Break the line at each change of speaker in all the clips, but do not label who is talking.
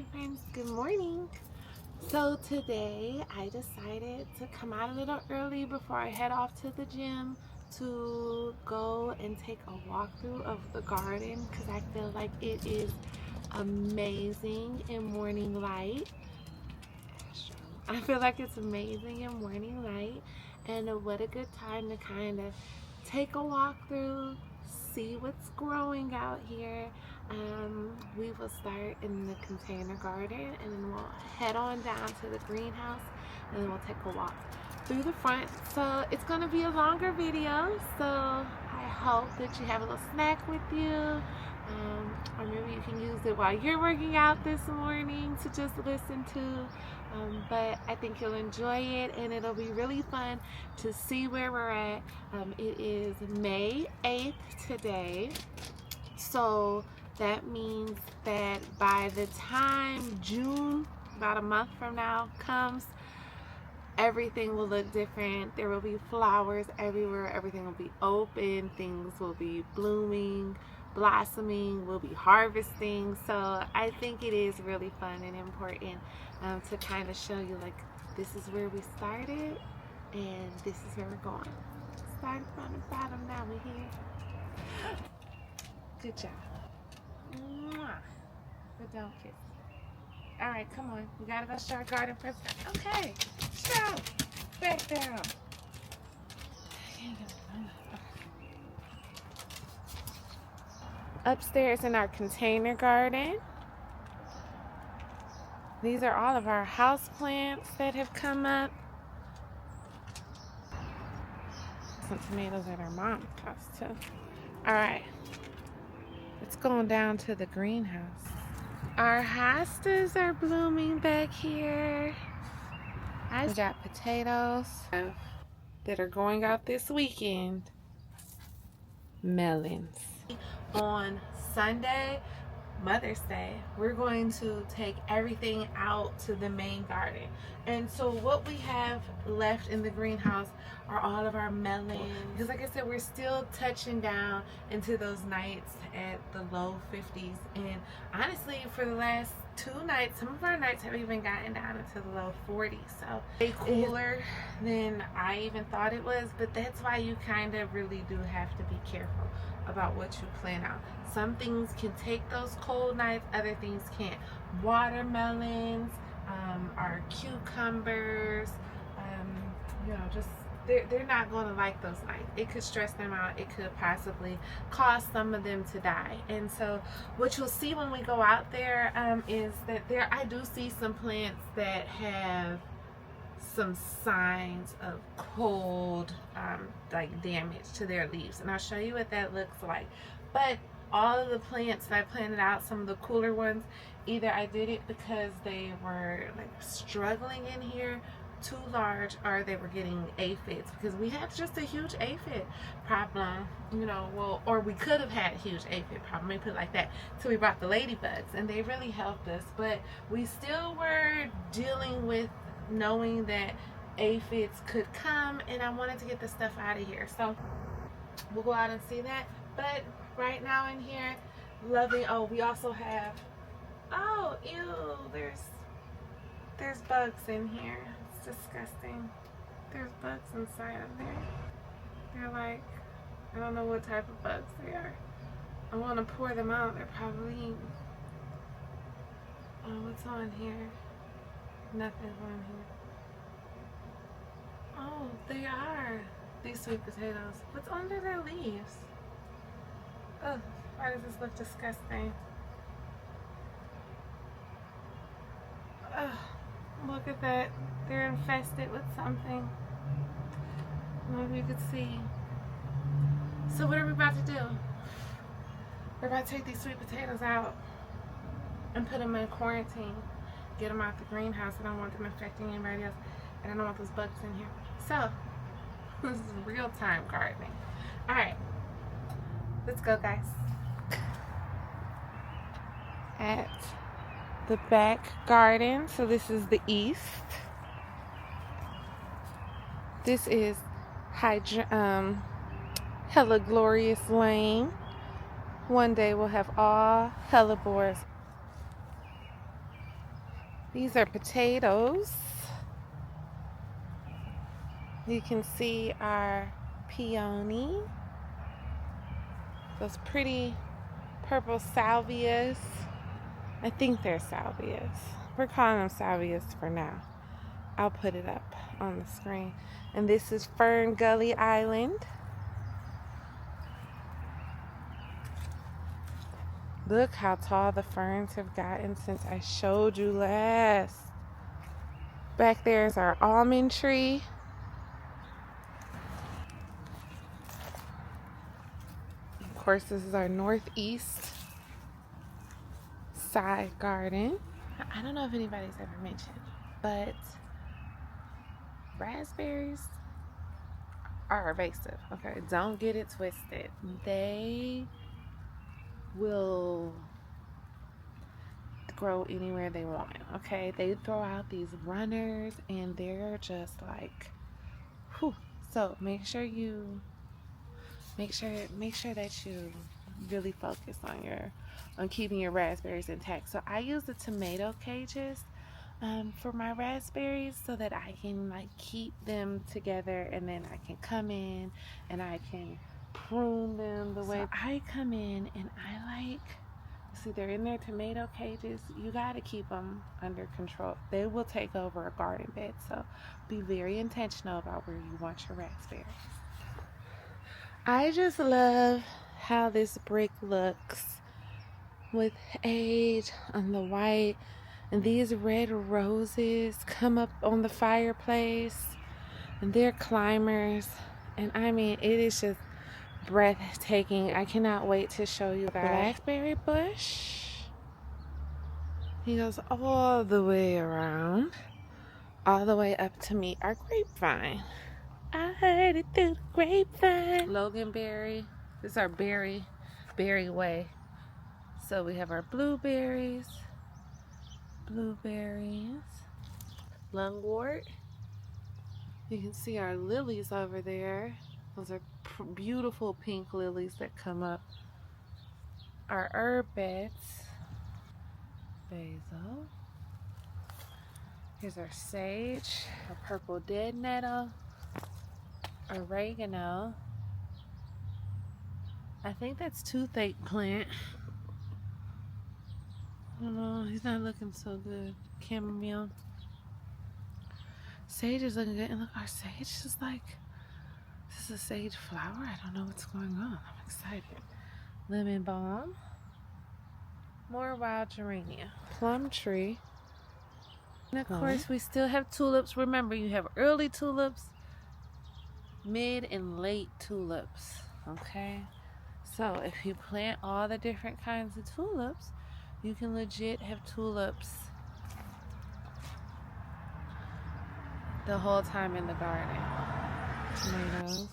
garden friends, good morning. So today I decided to come out a little early before I head off to the gym to go and take a walkthrough of the garden because I feel like it is amazing in morning light. I feel like it's amazing in morning light, and what a good time to kind of take a walk through, see what's growing out here. We will start in the container garden and then we'll head on down to the greenhouse and then we'll take a walk through the front. So it's going to be a longer video, so I hope that you have a little snack with you. Or maybe you can use it while you're working out this morning to just listen to. But I think you'll enjoy it and it'll be really fun to see where we're at. It is May 8th today, so that means that by the time June, about a month from now, comes, everything will look different. There will be flowers everywhere, everything will be open, things will be blooming, blossoming, we'll be harvesting. So I think it is really fun and important to kind of show you, like, this is where we started and this is where we're going. Starting from the bottom, now we're here. Good job. Mwah. But don't kiss. All right, come on. We gotta go show our garden first. Okay. Show. Back down. Upstairs in our container garden, these are all of our house plants that have come up. Some tomatoes that our mom tossed too. All right, let's go down to the greenhouse. Our hostas are blooming back here. We got potatoes that are going out this weekend. Melons. On Sunday, Mother's Day, we're going to take everything out to the main garden. And so what we have left in the greenhouse are all of our melons. Because like I said, we're still touching down into those nights at the low 50s. And honestly, for the last 2 nights, some of our nights have even gotten down into the low 40s. So way cooler than I even thought it was. But that's why you kind of really do have to be careful about what you plan out. Some things can take those cold nights, other things can't. Watermelons, our cucumbers, you know, just they're not going to like those nights. It could stress them out. It could possibly cause some of them to die. And so what you'll see when we go out there is that I do see some plants that have some signs of cold like damage to their leaves, and I'll show you what that looks like. But all of the plants that I planted out, some of the cooler ones, either I did it because they were like struggling in here too large, or they were getting aphids, because we had just a huge aphid problem, you know. Well, or we could have had a huge aphid problem, let me put it like that, till we brought the ladybugs, and they really helped us. But we still were dealing with knowing that aphids could come, and I wanted to get the stuff out of here. So we'll go out and see that. But right now in here, loving, oh, we also have, oh, ew, there's bugs in here. It's disgusting. There's bugs inside of there. They're like, I don't know what type of bugs they are. I want to pour them out. They're probably eating. Oh, what's on here? Nothing's on here. Oh, they are. These sweet potatoes. What's under their leaves? Oh, why does this look disgusting? Oh, look at that. They're infested with something. Maybe you could see. So what are we about to do? We're about to take these sweet potatoes out and put them in quarantine. Get them out the greenhouse. I don't want them infecting anybody else, and I don't want those bugs in here. So this is real-time gardening. All right, let's go, guys. At the back garden, so this is the east. This is Hella Glorious Lane. One day we'll have all hellebores. These are potatoes. You can see our peony. Those pretty purple salvias. I think they're salvias. We're calling them salvias for now. I'll put it up on the screen. And this is Fern Gully Island. Look how tall the ferns have gotten since I showed you last. Back there is our almond tree. Of course, this is our northeast side garden. I don't know if anybody's ever mentioned, but raspberries are invasive. Okay, don't get it twisted. They will grow anywhere they want. Okay, they throw out these runners and they're just like, whew. So make sure that you really focus on keeping your raspberries intact. So I use the tomato cages for my raspberries so that I can like keep them together, and then I can come in and I can prune them the way I come in. And I like, see, they're in their tomato cages. You got to keep them under control. They will take over a garden bed, so be very intentional about where you want your raspberries. I just love how this brick looks with age on the white, and these red roses come up on the fireplace, and they're climbers, and I mean, it is just breathtaking. I cannot wait to show you that. Blackberry bush, he goes all the way around, all the way up to meet our grapevine. I heard it through the grapevine. Loganberry, this is our berry way. So we have our blueberries, lungwort. You can see our lilies over there. Those are beautiful pink lilies that come up. Our herb beds, basil. Here's our sage, our purple dead nettle, oregano. I think that's toothache plant. I don't know, he's not looking so good. Chamomile. Sage is looking good. And look, our sage is like, this is a sage flower. I don't know what's going on. I'm excited. Lemon balm. More wild gerania. Plum tree. And of course, we still have tulips. Remember, you have early tulips, mid and late tulips. Okay? So if you plant all the different kinds of tulips, you can legit have tulips the whole time in the garden. Tomatoes.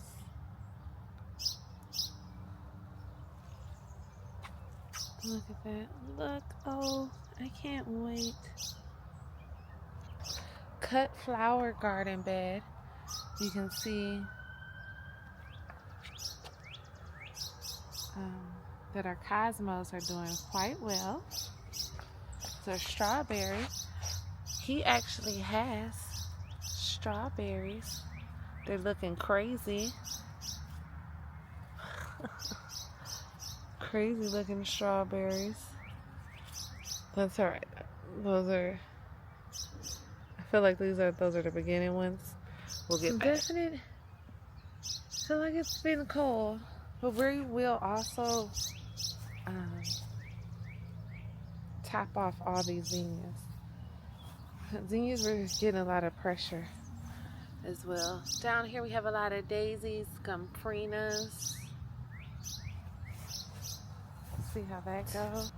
Look at that. Look. Oh, I can't wait. Cut flower garden bed. You can see that our cosmos are doing quite well. So strawberry. He actually has strawberries. They're looking crazy. Crazy looking strawberries. That's alright. Those are, I feel like those are the beginning ones. We'll get back. Definite. I feel like it's been cold, but we will also top off all these zinnias. Zinnias were getting a lot of pressure as well. Down here we have a lot of daisies, gumprinas. See how that goes.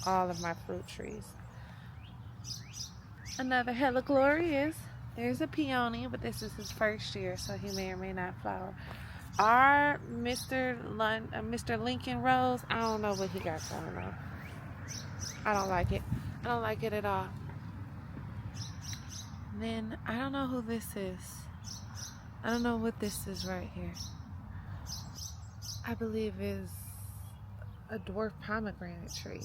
All of my fruit trees. Another hella glorious. There's a peony, but this is his first year, so he may or may not flower. Our Mr. Lincoln Rose, I don't know what he got going on. I don't like it. I don't like it at all. And then I don't know who this is. I don't know what this is right here. I believe is a dwarf pomegranate tree.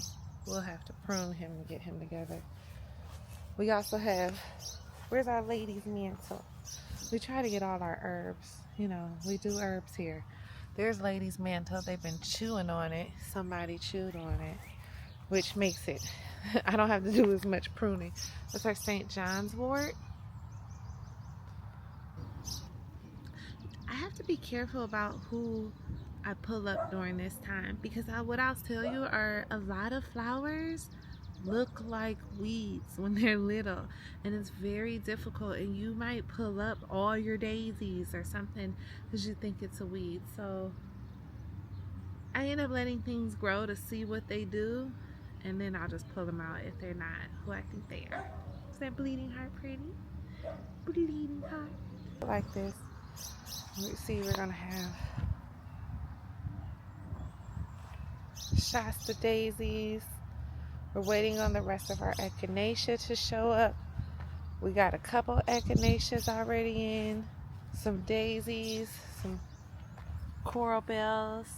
We'll have to prune him and get him together. We also have, where's our ladies' mantle? We try to get all our herbs. You know, we do herbs here. There's ladies' mantle. They've been chewing on it. Somebody chewed on it, which makes it, I don't have to do as much pruning. That's our St. John's wort. I have to be careful about who I pull up during this time, because what I'll tell you are a lot of flowers look like weeds when they're little, and it's very difficult, and you might pull up all your daisies or something because you think it's a weed. So I end up letting things grow to see what they do, and then I'll just pull them out if they're not who I think they are. Is that bleeding heart pretty? Bleeding heart. Like this. Let's see, we're gonna have Shasta daisies. We're waiting on the rest of our echinacea to show up. We got a couple echinaceas already in, some daisies, some coral bells.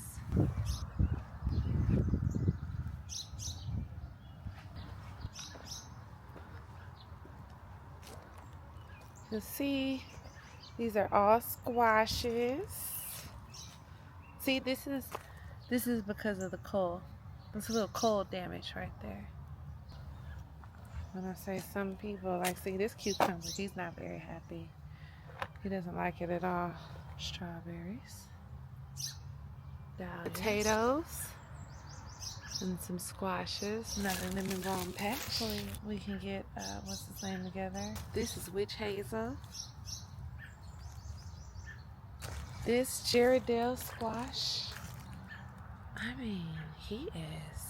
You'll see these are all squashes. See, this is because of the cold. There's a little cold damage right there. When I say some people, like, see this cucumber, he's not very happy. He doesn't like it at all. Strawberries, potatoes, and some squashes. None of them in wrong patch. We can get what's his name together. This is witch hazel. This Gerardelle squash. I mean, he is.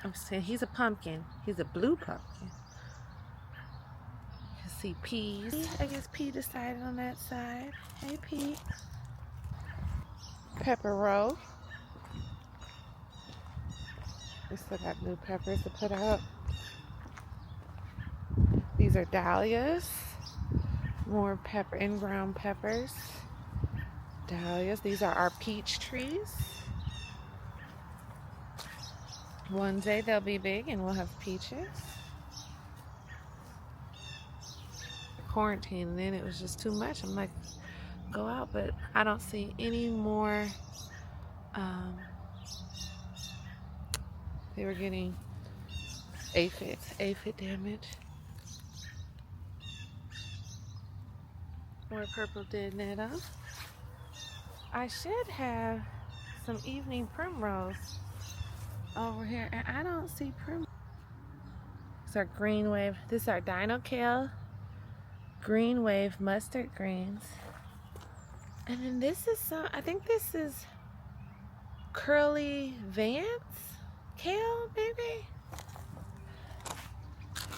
I'm saying he's a pumpkin. He's a blue pumpkin. You can see peas. I guess P decided on that side. Hey, P. Pepper row. We still got new peppers to put out. These are dahlias. More pepper, in-ground peppers. Dahlias. These are our peach trees. One day they'll be big and we'll have peaches. Quarantine, and then it was just too much. I'm like, go out, but I don't see any more. They were getting aphid damage. More purple dead nettle. I should have some evening primrose over here, and I don't see primrose. This is our green wave. This is our dino kale, green wave mustard greens. And then this is some, I think this is curly Vance kale, maybe?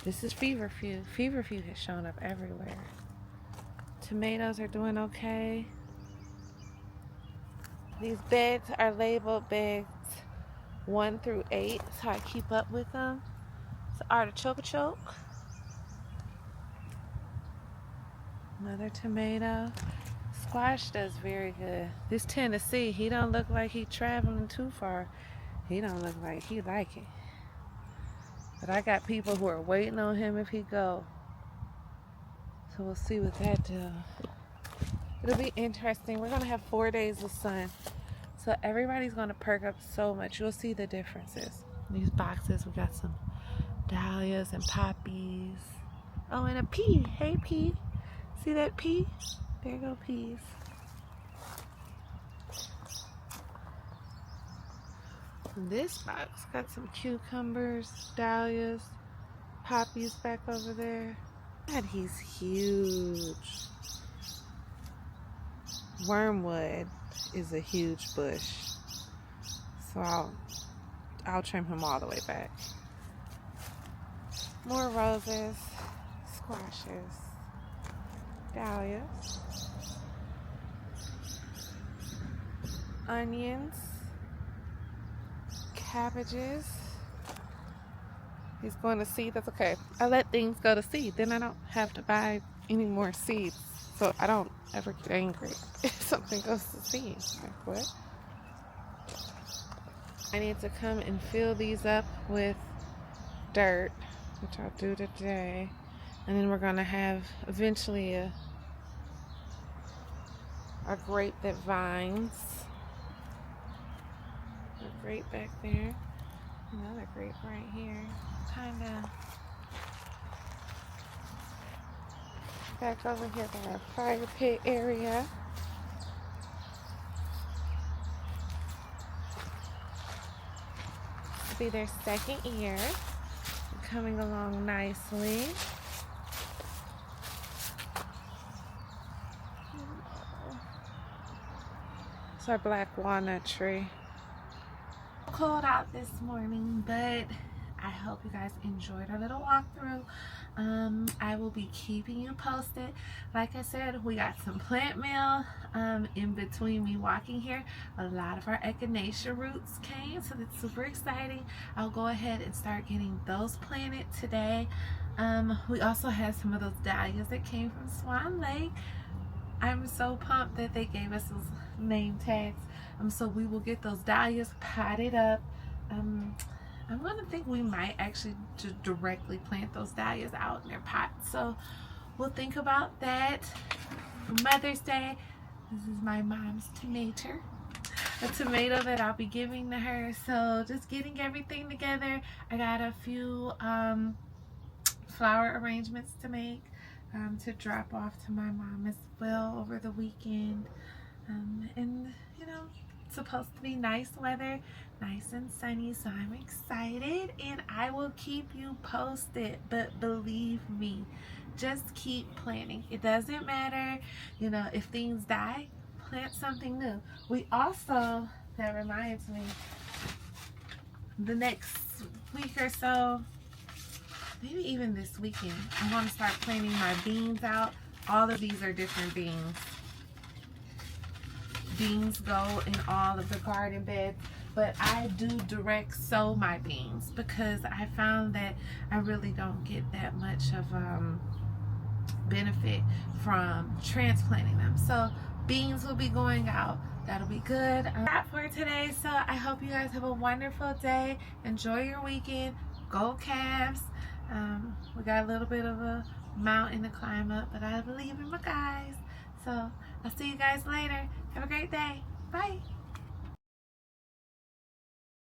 This is feverfew. Feverfew has shown up everywhere. Tomatoes are doing okay. These beds are labeled beds 1 through 8, so I keep up with them. It's artichoke. Another tomato. Squash does very good. This Tennessee, he don't look like he traveling too far. He don't look like he like it. But I got people who are waiting on him if he go. So we'll see what that does. It'll be interesting. We're gonna have 4 days of sun. So everybody's gonna perk up so much. You'll see the differences. In these boxes, we got some dahlias and poppies. Oh, and a pea. Hey, pea. See that pea? There go peas. This box got some cucumbers, dahlias, poppies back over there. God, he's huge. Wormwood is a huge bush, so I'll trim him all the way back. More roses, squashes, dahlias, onions, cabbages. He's going to seed. That's okay. I let things go to seed. Then I don't have to buy any more seeds. So I don't ever get angry if something goes to seed. Like, what? I need to come and fill these up with dirt, which I'll do today. And then we're gonna have eventually a grape that vines. A grape back there. Another grape right here. Kinda back over here by our fire pit area. This will be their second year. Coming along nicely. It's our black walnut tree. Cold out this morning, but I hope you guys enjoyed our little walkthrough. I will be keeping you posted. Like I said, we got some plant mail in between me walking here. A lot of our echinacea roots came, so that's super exciting. I'll go ahead and start getting those planted today. We also had some of those dahlias that came from Swan Lake. I'm so pumped that they gave us those name tags. So we will get those dahlias potted up. I'm gonna think we might actually just directly plant those dahlias out in their pots. So we'll think about that. Mother's Day, this is my mom's tomato. A tomato that I'll be giving to her. So just getting everything together. I got a few flower arrangements to make to drop off to my mom as well over the weekend. And you know, it's supposed to be nice weather, nice and sunny, so I'm excited and I will keep you posted. But believe me, just keep planting. It doesn't matter, you know, if things die, plant something new. We also, that reminds me, the next week or so, maybe even this weekend, I'm going to start planting my beans out. All of these are different beans. Beans go in all of the garden beds, but I do direct sow my beans because I found that I really don't get that much of benefit from transplanting them. So beans will be going out. That'll be good. That's for today. So I hope you guys have a wonderful day. Enjoy your weekend. Go Cavs. We got a little bit of a mountain to climb up, but I believe in my guys. So I'll see you guys later. Have a great day. Bye.